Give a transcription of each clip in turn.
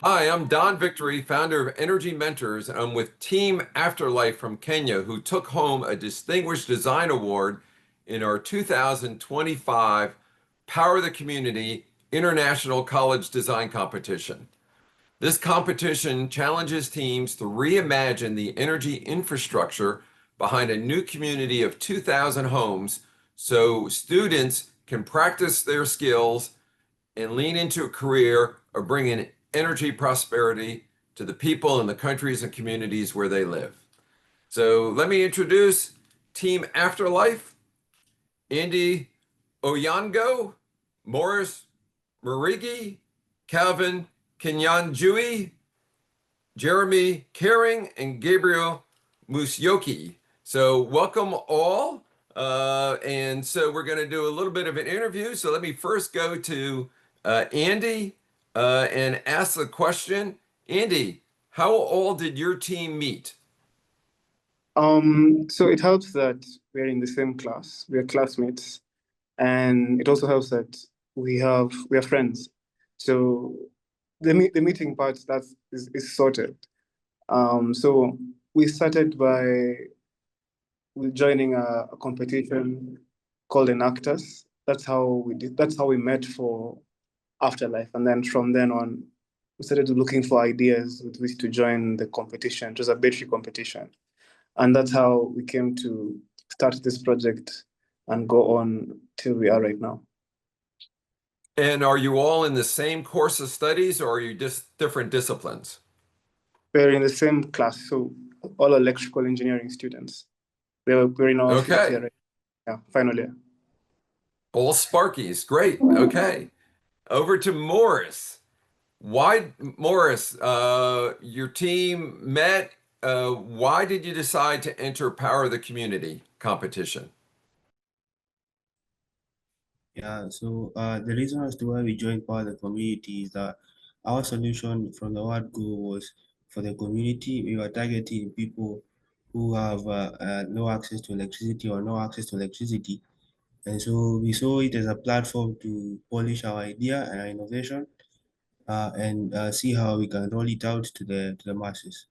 Hi, I'm Don Victory, founder of Energy Mentors, and I'm with Team Afterlife from Kenya, who took home a Distinguished Design Award in our 2025 Power the Community International College Design Competition. This competition challenges teams to reimagine the energy infrastructure behind a new community of 2,000 homes so students can practice their skills and lean into a career of bringing energy prosperity to the people in the countries and communities where they live. So let me introduce Team Afterlife, Andy Onyango, Morris Murigi, Calvin Kinyanjui, Jeremy Kering, and Gabriel Musyoki. So welcome all. And so we're going to do a little bit of an interview. So let me first go to Andy and ask the question. Andy, how all did your team meet? So it helps that we're in the same class, we're classmates, and it also helps that we are friends. So the meeting part is sorted. So we started by joining a competition called Enactus. That's how we met for Afterlife, and then from then on, we started looking for ideas with which to join the competition. It was a battery competition. And that's how we came to start this project and go on till we are right now. And are you all in the same course of studies or are you just different disciplines? We're in the same class, so all electrical engineering students. We're in our fifth Okay. year right now, yeah, final year. All Sparkies. Great. Okay. Over to Morris. Why, Morris, your team met. Why did you decide to enter Power of the Community competition? Yeah, so the reason as to why we joined part of the community is that our solution from the word go was for the community. We were targeting people who have no access to electricity or no access to electricity. And so we saw it as a platform to polish our idea and our innovation and see how we can roll it out to the masses.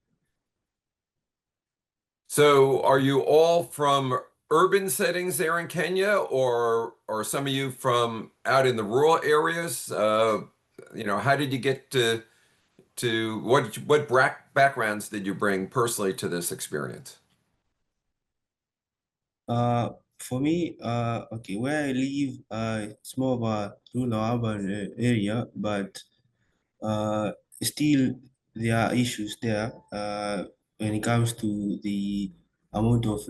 So, are you all from urban settings there in Kenya, or are some of you from out in the rural areas? How did you get to what backgrounds did you bring personally to this experience? For me, okay, where I live, it's more of a rural urban area, but still there are issues there when it comes to the amount of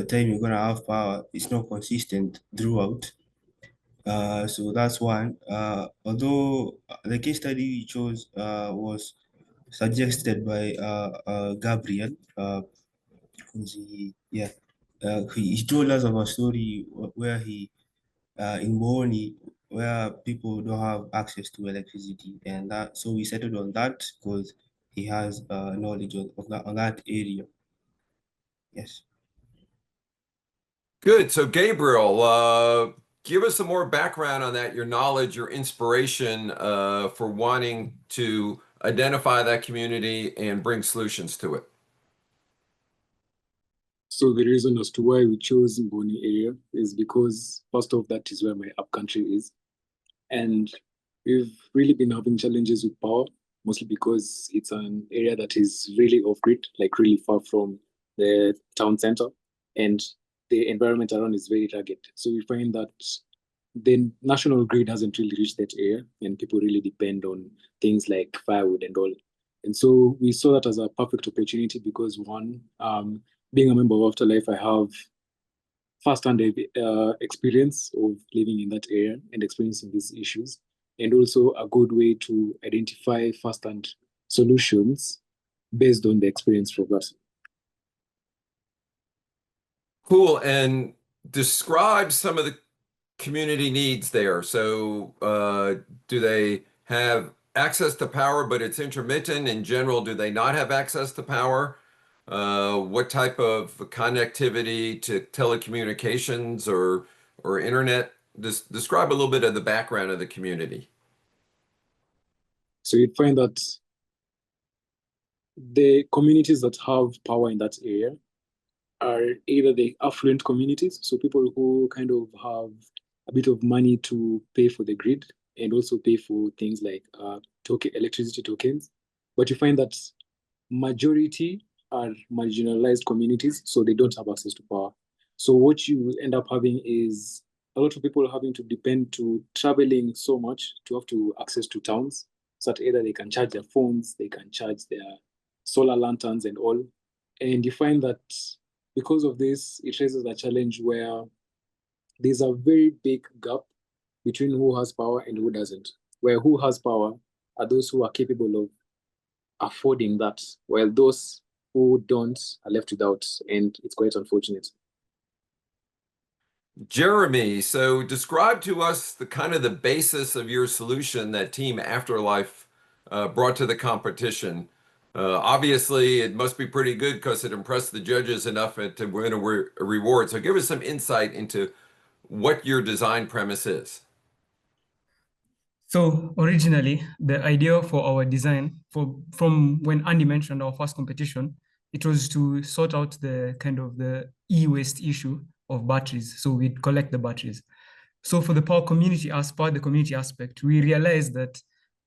time you're gonna have power. It's not consistent throughout. So that's one. Although the case study we chose was suggested by Gabriel, who's yeah, he told us of a story where he in Boni where people don't have access to electricity, and that so we settled on that because he has knowledge on that area. Yes. Good. So, Gabriel, give us some more background on that, your knowledge, your inspiration for wanting to identify that community and bring solutions to it. So the reason as to why we chose Mboni area is because first off, that is where my upcountry is. And we've really been having challenges with power, mostly because it's an area that is really off-grid, like really far from the town center. And the environment around is very rugged. So we find that the national grid hasn't really reached that area, and people really depend on things like firewood and all. And so we saw that as a perfect opportunity because one, being a member of Afterlife, I have first-hand experience of living in that area and experiencing these issues, and also a good way to identify first-hand solutions based on the experience from that. Cool. And describe some of the community needs there. So, do they have access to power, but it's intermittent? In general, do they not have access to power? What type of connectivity to telecommunications or internet? Describe a little bit of the background of the community. So you'd find that the communities that have power in that area are either the affluent communities, so people who kind of have a bit of money to pay for the grid and also pay for things like electricity tokens. But you find that majority are marginalized communities, so they don't have access to power. So what you end up having is a lot of people having to depend to traveling so much to have to access to towns, so that either they can charge their phones, they can charge their solar lanterns and all. And you find that because of this, it raises a challenge where there's a very big gap between who has power and who doesn't. Where who has power are those who are capable of affording that, while those who don't are left without, and it's quite unfortunate. Jeremy, so describe to us the kind of the basis of your solution that Team Afterlife brought to the competition. Obviously, it must be pretty good because it impressed the judges enough to win a reward. So give us some insight into what your design premise is. So originally, the idea for our design, from when Andy mentioned our first competition, it was to sort out the kind of the e-waste issue of batteries. So we'd collect the batteries. So for the power community, as part of the community aspect, we realized that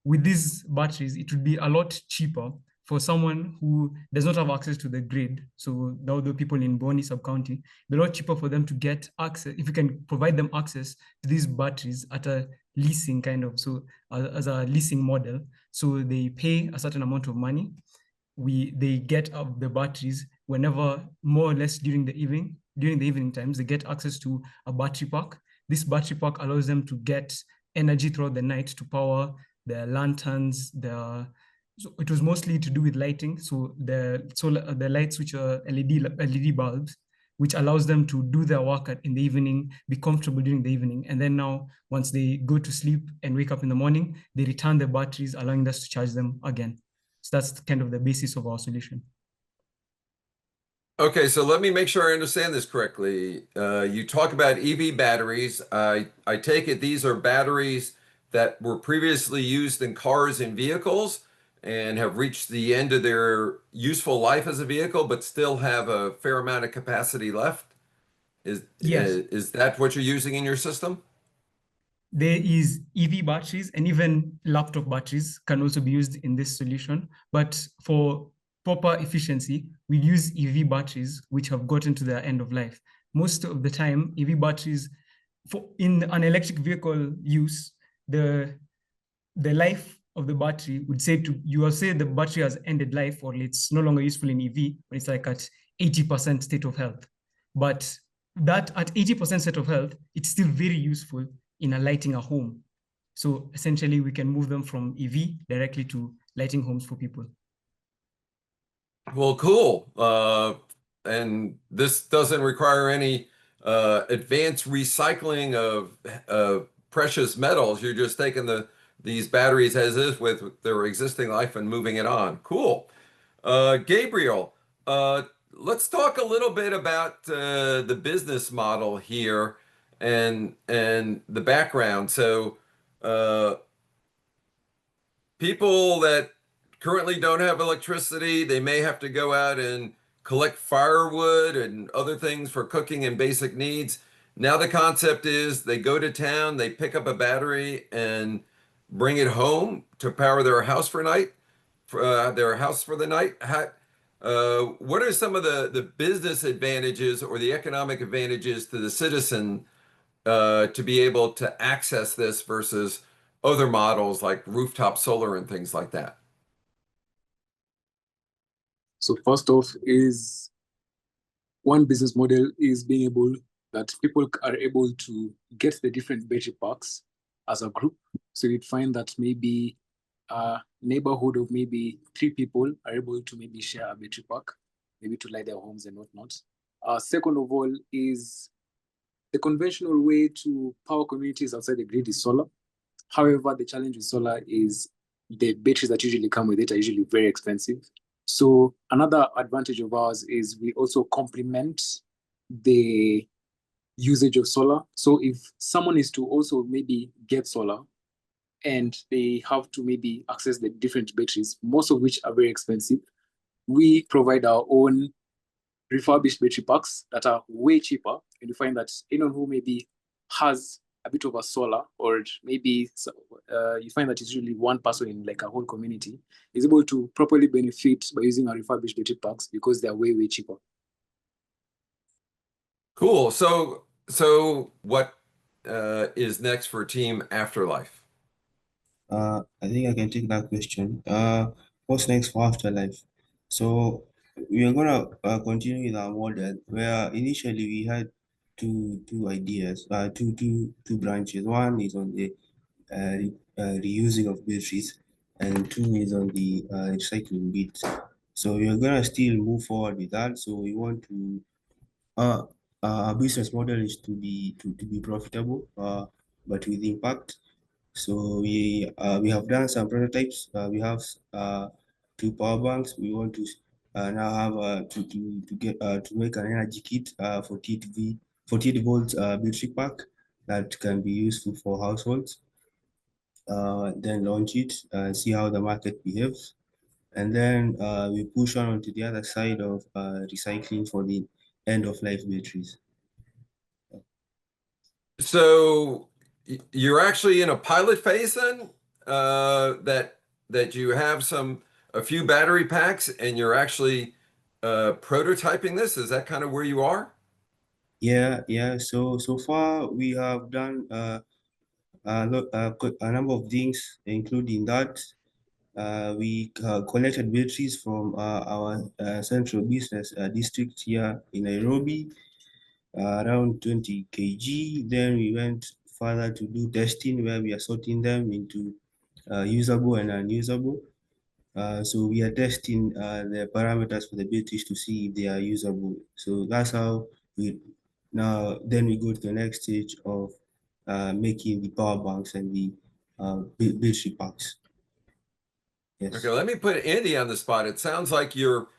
with these batteries, it would be a lot cheaper for someone who does not have access to the grid. So the people in Boni sub-county, it'd be a lot cheaper for them to get access, if we can provide them access to these batteries at a leasing kind of, so as a leasing model. So they pay a certain amount of money. They get the batteries whenever, more or less during the evening times, they get access to a battery pack. This battery pack allows them to get energy throughout the night to power their lanterns. So it was mostly to do with lighting. So the lights, which are LED bulbs, which allows them to do their work in the evening, be comfortable during the evening. And then now, once they go to sleep and wake up in the morning, they return the batteries, allowing us to charge them again. So that's kind of the basis of our solution. Okay, so let me make sure I understand this correctly. You talk about EV batteries. I take it these are batteries that were previously used in cars and vehicles and have reached the end of their useful life as a vehicle, but still have a fair amount of capacity left. Is that what you're using in your system? There is EV batteries, and even laptop batteries can also be used in this solution. But for proper efficiency, we use EV batteries, which have gotten to their end of life. Most of the time, EV batteries, in an electric vehicle use, the life of the battery would say you will say the battery has ended life, or it's no longer useful in EV, when it's like at 80% state of health. But that at 80% state of health, it's still very useful in lighting a home. So essentially, we can move them from EV directly to lighting homes for people. Well, cool. And this doesn't require any advanced recycling of precious metals. You're just taking these batteries as is with their existing life and moving it on. Cool. Gabriel, let's talk a little bit about the business model here and the background. So people that currently don't have electricity, they may have to go out and collect firewood and other things for cooking and basic needs. Now the concept is they go to town, they pick up a battery and bring it home to power their house for the night. What are some of the business advantages or the economic advantages to the citizen to be able to access this versus other models like rooftop solar and things like that? So first off is one business model is being able that people are able to get the different battery packs as a group. So you'd find that maybe a neighborhood of maybe 3 people are able to maybe share a battery pack, maybe to light their homes and whatnot. Second of all is the conventional way to power communities outside the grid is solar. However, the challenge with solar is the batteries that usually come with it are usually very expensive. So another advantage of ours is we also complement the usage of solar. So if someone is to also maybe get solar and they have to maybe access the different batteries, most of which are very expensive, we provide our own refurbished battery packs that are way cheaper. And you find that anyone who maybe has a bit of a solar, or maybe you find that it's usually one person in like a whole community, is able to properly benefit by using our refurbished battery packs because they're way cheaper. Cool. So what is next for Team Afterlife? I think I can take that question. What's next for Afterlife? So we are gonna continue with our model where initially we had two ideas, two branches. One is on the reusing of batteries, and two is on the recycling bit. So we are gonna still move forward with that. So we want to uh, our business model is to be profitable, but with impact. So we have done some prototypes. We have two power banks. We want to now have to get to make an energy kit for 48 volts battery pack that can be useful for households. Then launch it, see how the market behaves, and then we push on to the other side of recycling for the end of life batteries. So you're actually in a pilot phase then, that you have a few battery packs and you're actually prototyping this. Is that kind of where you are? Yeah. So far we have done a number of things, including that we collected batteries from our central business district here in Nairobi, around 20 kg. Then we went further to do testing where we are sorting them into usable and unusable. So we are testing the parameters for the batteries to see if they are usable. So that's how then we go to the next stage of making the power banks and the battery packs. Yes. Okay, let me put Andy on the spot. It sounds like you're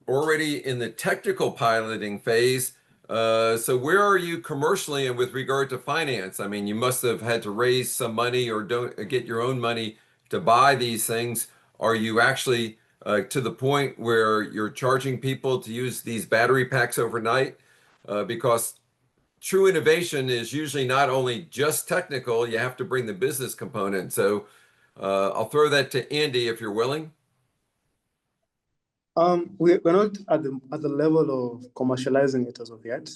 already in the technical piloting phase. So where are you commercially and with regard to finance? I mean, you must have had to raise some money or don't get your own money to buy these things. Are you actually to the point where you're charging people to use these battery packs overnight? Because true innovation is usually not only just technical, you have to bring the business component. So I'll throw that to Andy if you're willing. We're not at the level of commercializing it as of yet.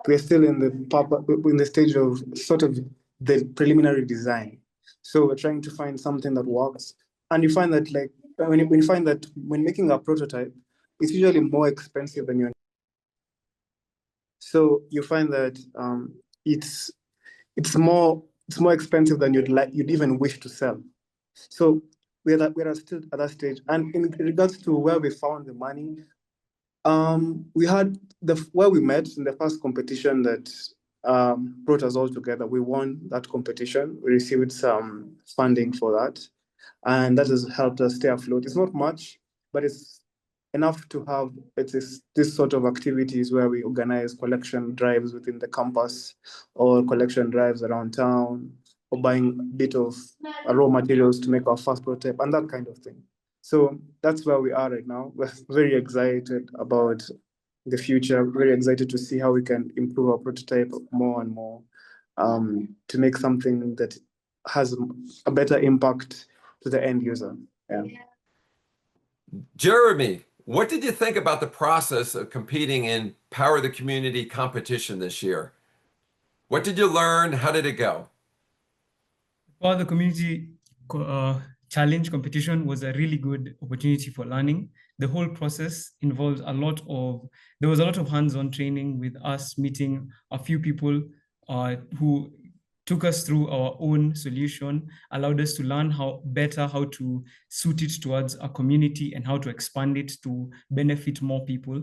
We're still in the stage of sort of the preliminary design. So we're trying to find something that works. And you find that like when you find that when making a prototype, it's usually more expensive than your. So you find that it's more expensive than you'd even wish to sell. So we're still at that stage. And in regards to where we found the money, we had where we met in the first competition that brought us all together. We won that competition. We received some funding for that, and that has helped us stay afloat. It's not much, but it's enough to have this sort of activities where we organize collection drives within the campus or collection drives around town or buying a bit of raw materials to make our first prototype and that kind of thing. So that's where we are right now. We're very excited about the future, very excited to see how we can improve our prototype more and more to make something that has a better impact to the end user. Yeah. Jeremy, what did you think about the process of competing in Power the Community competition this year? What did you learn? How did it go? Well, the community challenge competition was a really good opportunity for learning. The whole process involves there was a lot of hands-on training with us meeting a few people who took us through our own solution, allowed us to learn how to suit it towards a community and how to expand it to benefit more people.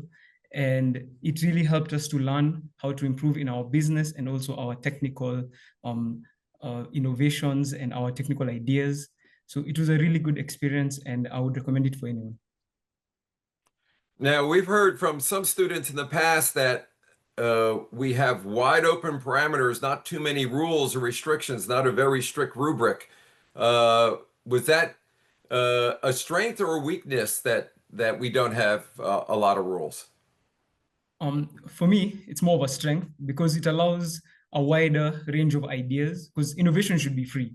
And it really helped us to learn how to improve in our business and also our technical innovations and our technical ideas. So it was a really good experience and I would recommend it for anyone. Now, we've heard from some students in the past that we have wide open parameters, not too many rules or restrictions, not a very strict rubric. Was that a strength or a weakness that that we don't have a lot of rules? For me, it's more of a strength because it allows a wider range of ideas, because innovation should be free,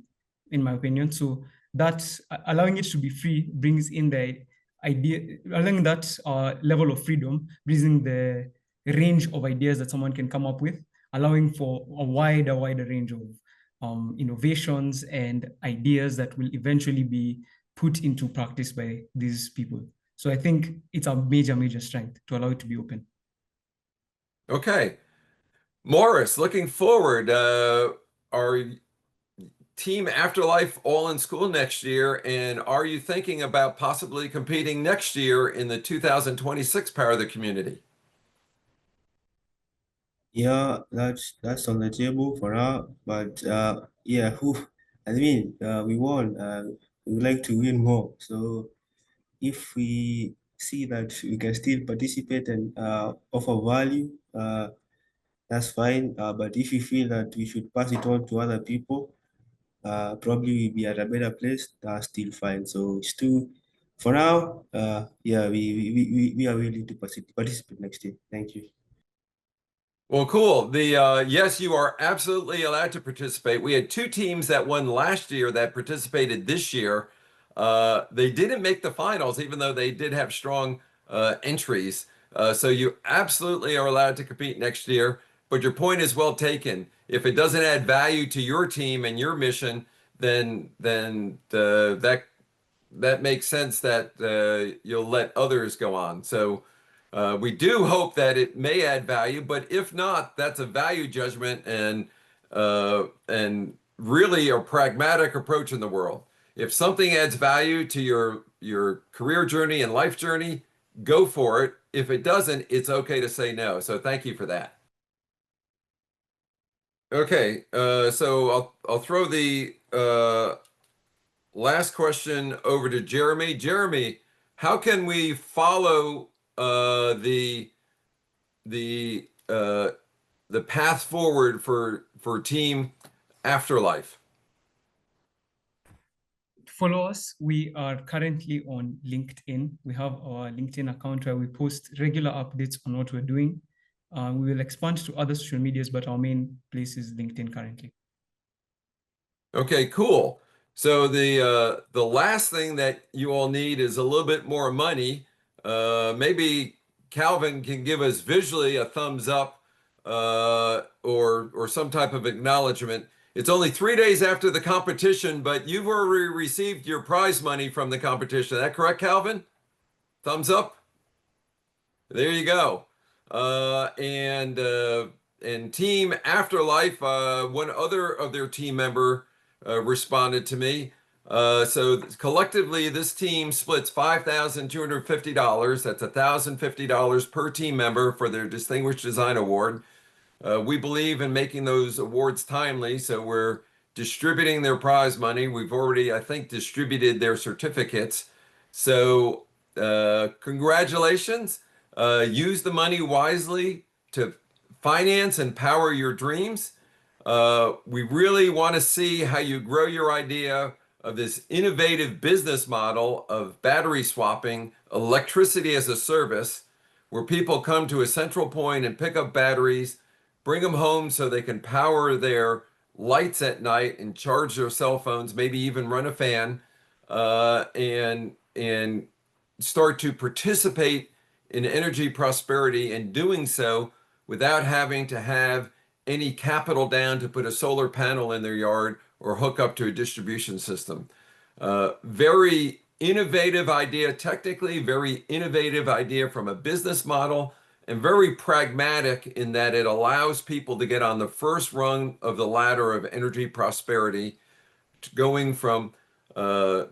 in my opinion. So that allowing it to be free brings in the idea, allowing that level of freedom brings in the range of ideas that someone can come up with, allowing for a wider range of innovations and ideas that will eventually be put into practice by these people. So I think it's a major strength to allow it to be open. Okay. Morris, looking forward, are Team Afterlife all in school next year? And are you thinking about possibly competing next year in the 2026 Power of the Community? Yeah, that's on the table for now. But yeah, we won. We would like to win more. So if we see that we can still participate and offer value, that's fine. But if you feel that we should pass it on to other people, probably we'll be at a better place. That's still fine. So it's too, for now, yeah, we are willing to participate next year. Thank you. Well, cool. Yes, you are absolutely allowed to participate. We had two teams that won last year that participated this year. They didn't make the finals, even though they did have strong entries. So you absolutely are allowed to compete next year. But your point is well taken. If it doesn't add value to your team and your mission, then that makes sense that you'll let others go on. So. We do hope that it may add value, but if not, that's a value judgment and really a pragmatic approach in the world. If something adds value to your career journey and life journey, go for it. If it doesn't, it's okay to say no. So thank you for that. Okay, so I'll throw the last question over to Jeremy. Jeremy, how can we follow the path forward for Team Afterlife? Follow us. We are currently on LinkedIn. We have our LinkedIn account where we post regular updates on what we're doing. We will expand to other social medias, but our main place is LinkedIn currently. Okay, cool. So the last thing that you all need is a little bit more money. Maybe Calvin can give us visually a thumbs up or some type of acknowledgement. It's only 3 days after the competition, but you've already received your prize money from the competition. Is that correct, Calvin? Thumbs up. There you go. And Team Afterlife, one other of their team member responded to me. So collectively, this team splits $5,250. That's $1,050 per team member for their Distinguished Design Award. We believe in making those awards timely, so we're distributing their prize money. We've already, I think, distributed their certificates. So congratulations. Use the money wisely to finance and power your dreams. We really want to see how you grow your idea of this innovative business model of battery swapping, electricity as a service, where people come to a central point and pick up batteries, bring them home so they can power their lights at night and charge their cell phones, maybe even run a fan, and start to participate in energy prosperity, and doing so without having to have any capital down to put a solar panel in their yard or hook up to a distribution system. Very innovative idea technically, very innovative idea from a business model, and very pragmatic in that it allows people to get on the first rung of the ladder of energy prosperity, going from no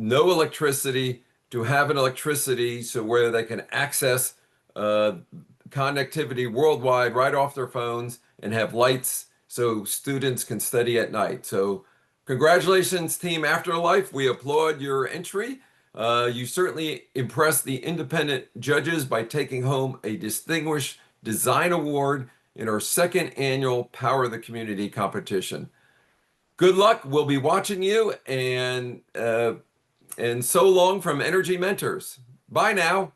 electricity to having electricity, so where they can access connectivity worldwide right off their phones and have lights so students can study at night. So congratulations, Team Afterlife. We applaud your entry. You certainly impressed the independent judges by taking home a Distinguished Design Award in our second annual Power of the Community competition. Good luck. We'll be watching you, and And so long from Energy Mentors. Bye now.